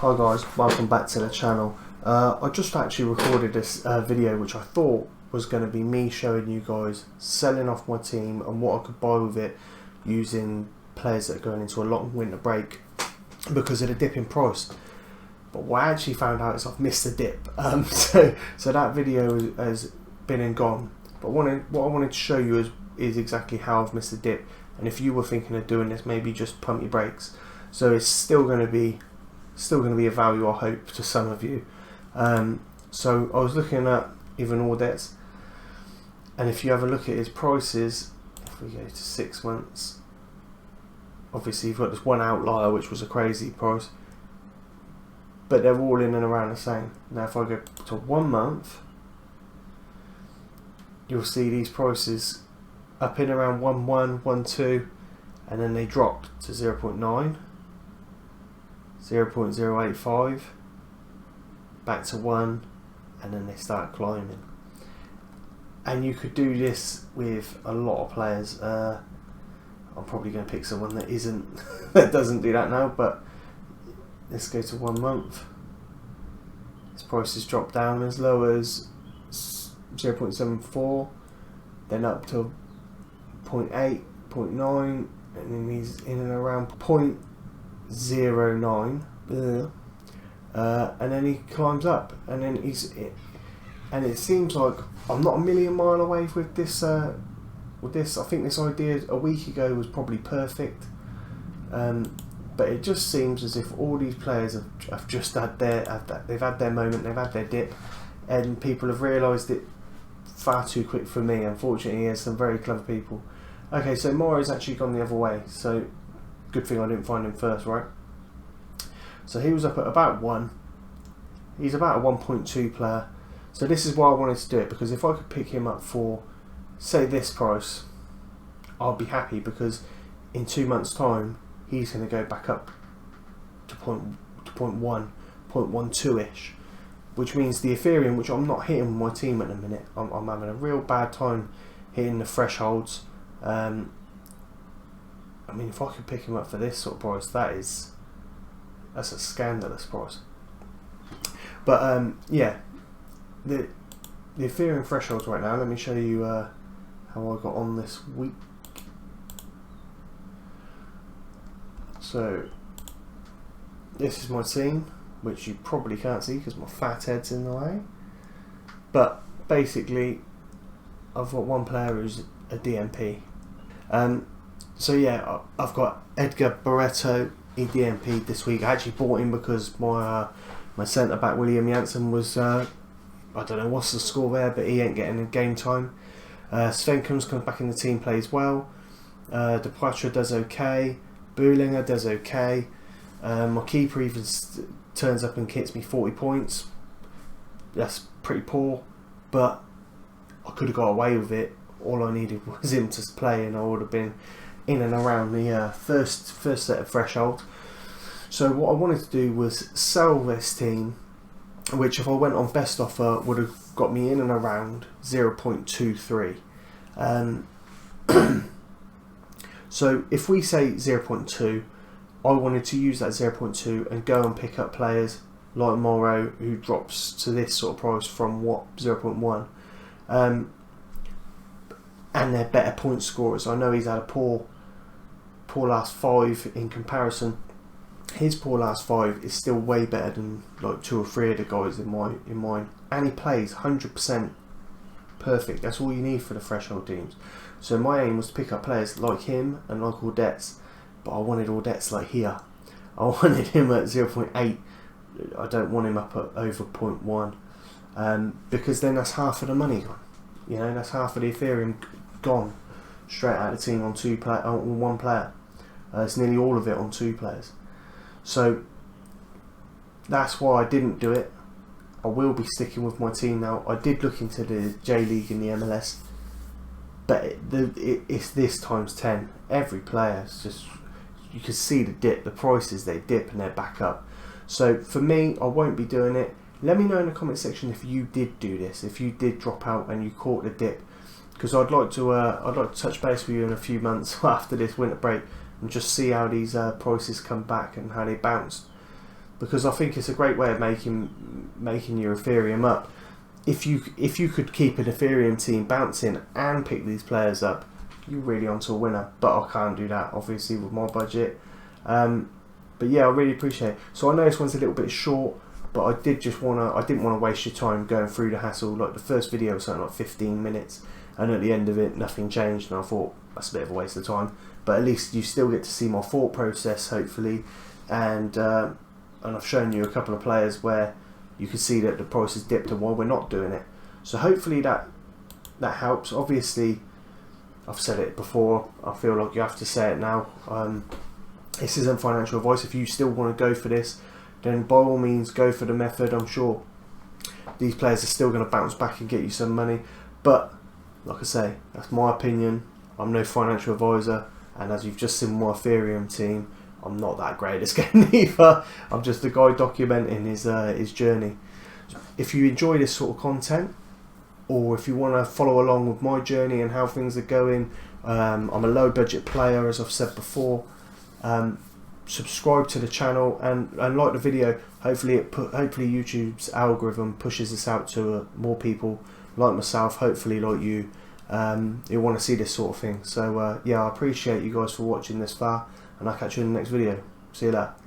Hi guys, welcome back to the channel. I just actually recorded this video which I thought was going to be me showing you guys selling off my team and what I could buy with it using players that are going into a long winter break because of the dip in price. But what I actually found out is I've missed the dip. So that video has been and gone. But what I wanted to show you is exactly how I've missed the dip. And if you were thinking of doing this, maybe just pump your brakes. So it's still going to be a value, I hope, to some of you. So I was looking at even Audets, and if you have a look at his prices, if we go to 6 months, obviously you've got this one outlier which was a crazy price, but they're all in and around the same. Now if I go to 1 month, you'll see these prices up in around 1.1, 1.2, and then they dropped to 0.9, 0.085, back to 1, and then they start climbing. And you could do this with a lot of players. I'm probably going to pick someone that isn't that doesn't do that now, but let's go to 1 month. His prices drop down as low as 0.74, then up to 0.8, 0.9, and then he's in and around 0.09, and then he climbs up, and then and it seems like I'm not a million mile away with this. I think this idea a week ago was probably perfect, but it just seems as if all these players have just had they've had their moment, they've had their dip, and people have realised it far too quick for me. Unfortunately, there's some very clever people. Okay, so Mori's actually gone the other way, so good thing I didn't find him first, right? So he was up at about 1. He's about a 1.2 player. So this is why I wanted to do it, because if I could pick him up for, say, this price, I'll be happy, because in 2 months' time, he's going to go back up to 0.1, 0.12-ish, which means the Ethereum, which I'm not hitting with my team at the minute, I'm having a real bad time hitting the thresholds. I mean, if I could pick him up for this sort of price, that's a scandalous price. But yeah, the Ethereum thresholds right now. Let me show you how I got on this week. So this is my team, which you probably can't see because my fat head's in the way. But basically, I've got one player who's a DMP. So yeah, I've got Edgar Barreto. He DMP'd this week. I actually bought him because my centre back William Janssen was I don't know what's the score there, but he ain't getting a game time. Svenkum's comes back in the team, plays well. De Poitre does okay. Boolinger does okay. My keeper even turns up and kits me 40 points. That's pretty poor, but I could have got away with it. All I needed was him to play, and I would have been in and around the first set of threshold. So what I wanted to do was sell this team, which if I went on best offer would have got me in and around 0.23. So if we say 0.2, I wanted to use that 0.2 and go and pick up players like Moro, who drops to this sort of price from what, 0.1, and they're better point scorers. I know he's had a poor last 5 in comparison. His poor last 5 is still way better than like 2 or 3 of the guys in mine, and he plays 100% perfect. That's all you need for the threshold teams. So my aim was to pick up players like him and like Audets, but I wanted Audets like here. I wanted him at 0.8. I don't want him up at over 0.1, because then that's half of the money gone. You know, that's half of the Ethereum gone straight out of the team on one player. It's nearly all of it on 2 players. So that's why I didn't do it. I will be sticking with my team now. I did look into the J League and the MLS, but it's this times 10. Every player is just, you can see the dip, the prices, they dip and they're back up. So for me, I won't be doing it. Let me know in the comment section if you did do this, if you did drop out and you caught the dip, because I'd like to touch base with you in a few months after this winter break and just see how these prices come back and how they bounced. because I think it's a great way of making your Ethereum up. If you could keep an Ethereum team bouncing and pick these players up, you're really onto a winner. But I can't do that, obviously, with my budget. But yeah, I really appreciate it. So I know this one's a little bit short, but I didn't want to waste your time going through the hassle. Like the first video was something like 15 minutes, and at the end of it, nothing changed, and I thought that's a bit of a waste of time. But at least you still get to see my thought process, hopefully, and I've shown you a couple of players where you can see that the price has dipped and why we're not doing it. So hopefully that helps. Obviously, I've said it before, I feel like you have to say it now. This isn't financial advice. If you still want to go for this, then by all means go for the method. I'm sure these players are still going to bounce back and get you some money, but like I say, that's my opinion. I'm no financial advisor, and as you've just seen my Ethereum team, I'm not that great at this game either. I'm just a guy documenting his journey. If you enjoy this sort of content, or if you want to follow along with my journey and how things are going, I'm a low budget player, as I've said before. Subscribe to the channel and like the video. Hopefully YouTube's algorithm pushes this out to more people like myself, hopefully like you, who want to see this sort of thing. So yeah, I appreciate you guys for watching this far, and I'll catch you in the next video. See you later.